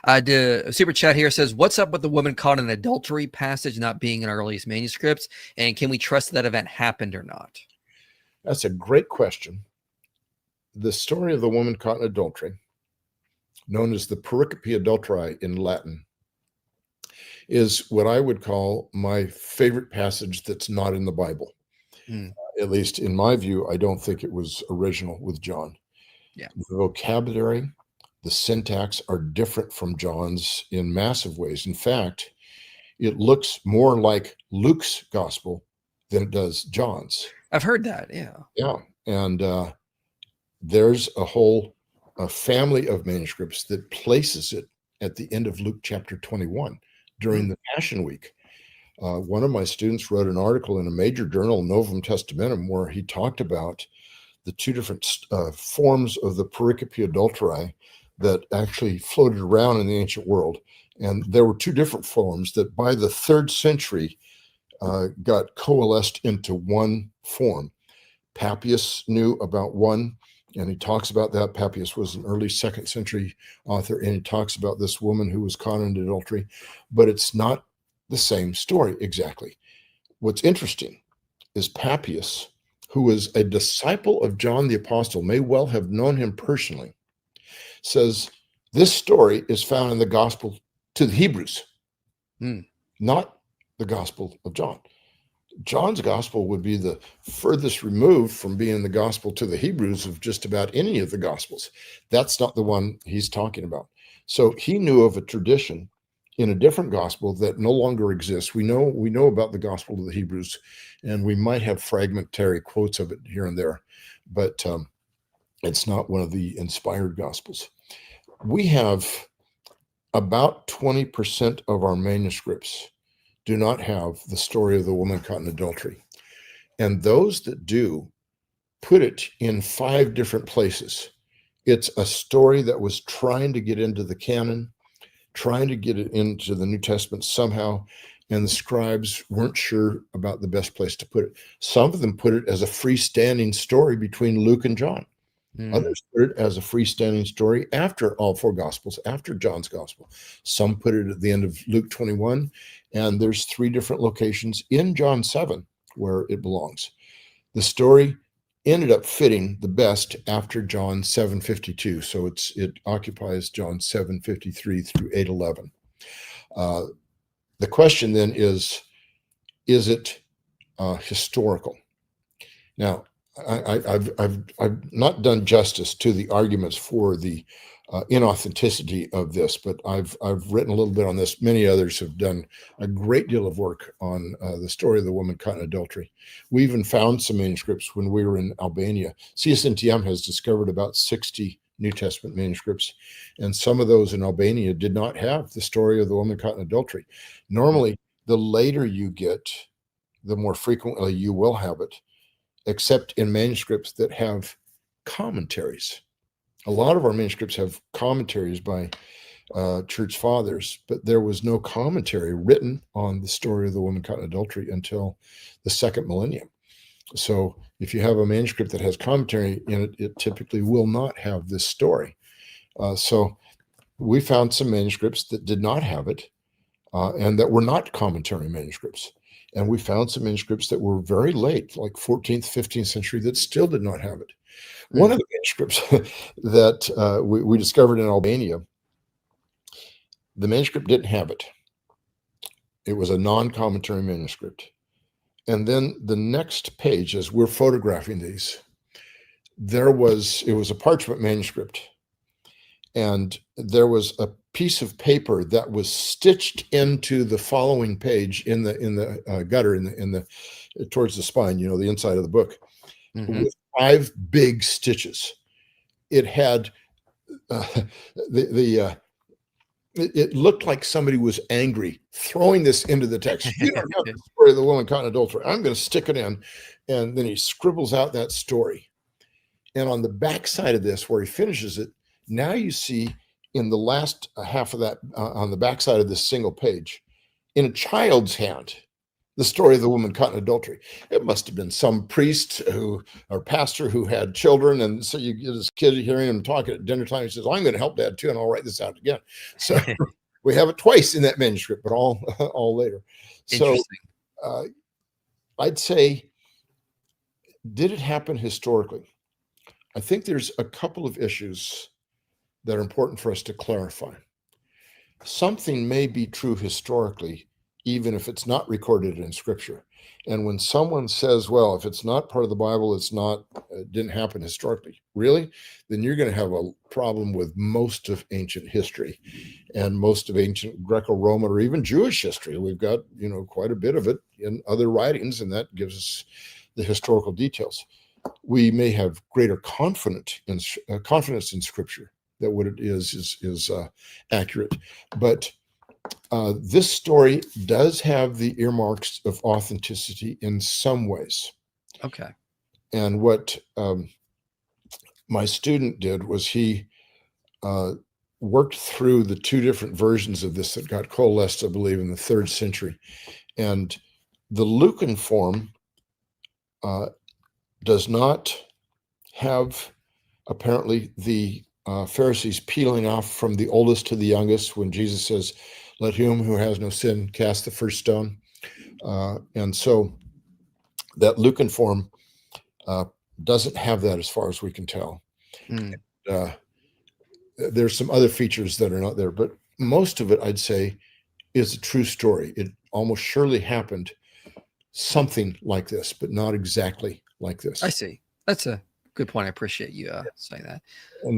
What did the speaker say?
The super chat here says, "What's up with the woman caught in adultery passage not being in our earliest manuscripts, and can we trust that event happened or not?" That's a great question. The story of the woman caught in adultery, known as the pericope adulterae in Latin, is what I would call my favorite passage that's not in the Bible. At least in my view, I don't think it was original with John. Yeah. The vocabulary, the syntax are different from John's in massive ways. In fact, it looks more like Luke's gospel than it does John's. I've heard that. Yeah. Yeah. And there's a whole family of manuscripts that places it at the end of Luke chapter 21 during the Passion Week. One of my students wrote an article in a major journal, Novum Testamentum, where he talked about the two different forms of the pericope adulterae that actually floated around in the ancient world. And there were two different forms that by the 3rd century got coalesced into one form. Papias knew about one, and he talks about that. Papias was an early 2nd century author, and he talks about this woman who was caught in adultery, but it's not the same story exactly. What's interesting is Papias, who was a disciple of John the Apostle, may well have known him personally, says this story is found in the gospel to the Hebrews, not the gospel of John. John's gospel would be the furthest removed from being the gospel to the Hebrews of just about any of the gospels. That's not the one he's talking about. So he knew of a tradition in a different gospel that no longer exists. We know about the gospel of the Hebrews, and we might have fragmentary quotes of it here and there, but it's not one of the inspired gospels. We have about 20% of our manuscripts do not have the story of the woman caught in adultery. And those that do put it in 5 different places. It's a story that was trying to get into the canon, trying to get it into the New Testament somehow, and the scribes weren't sure about the best place to put it. Some of them put it as a freestanding story between Luke and John. Others put it as a freestanding story after all 4 gospels, after John's gospel. Some put it at the end of Luke 21, and there's 3 different locations in John 7 where it belongs. The story ended up fitting the best after John 7:52, so it occupies John 7:53 through 8:11. The question then is it historical? Now, I've not done justice to the arguments for the inauthenticity of this, but I've written a little bit on this. Many others have done a great deal of work on the story of the woman caught in adultery. We even found some manuscripts when we were in Albania. CSNTM has discovered about 60 New Testament manuscripts, and some of those in Albania did not have the story of the woman caught in adultery. Normally, the later you get, the more frequently you will have it, except in manuscripts that have commentaries. A lot of our manuscripts have commentaries by church fathers, but there was no commentary written on the story of the woman caught in adultery until the 2nd millennium. So if you have a manuscript that has commentary in it, it typically will not have this story. So we found some manuscripts that did not have it and that were not commentary manuscripts. And we found some manuscripts that were very late, like 14th, 15th century, that still did not have it. One of the manuscripts that we discovered in Albania, the manuscript didn't have it. It was a non-commentary manuscript. And then the next page, as we're photographing these, it was a parchment manuscript. And there was a piece of paper that was stitched into the following page in the gutter towards the spine, the inside of the book, with 5 big stitches. It had it looked like somebody was angry throwing this into the text. You don't have the story of the woman caught in adultery. I'm going to stick it in. And then he scribbles out that story. And on the back side of this, where he finishes it, now you see in the last half of that, on the back side of this single page, in a child's hand, the story of the woman caught in adultery. It must have been some priest who or pastor who had children, and so you get this kid hearing him talking at dinner time. He says, "I'm going to help Dad too, and I'll write this out again." So we have it twice in that manuscript, but all later. So Interesting. I'd say, did it happen historically? I think there's a couple of issues that are important for us to clarify. Something may be true historically, even if it's not recorded in Scripture. And when someone says, well, if it's not part of the Bible, it didn't happen historically, really, then you're going to have a problem with most of ancient history and most of ancient Greco-Roman or even Jewish history. We've got, quite a bit of it in other writings, and that gives us the historical details. We may have greater confidence in Scripture that what it is accurate, but this story does have the earmarks of authenticity in some ways. Okay. And what my student did was he worked through the two different versions of this that got coalesced, I believe, in the 3rd century. And the Lucan form does not have, apparently, the Pharisees peeling off from the oldest to the youngest when Jesus says, "Let him who has no sin cast the first stone." And so that Lucan form doesn't have that as far as we can tell. There's some other features that are not there, but most of it, I'd say, is a true story. It almost surely happened something like this, but not exactly like this. I see. That's a good point. I appreciate you saying that. And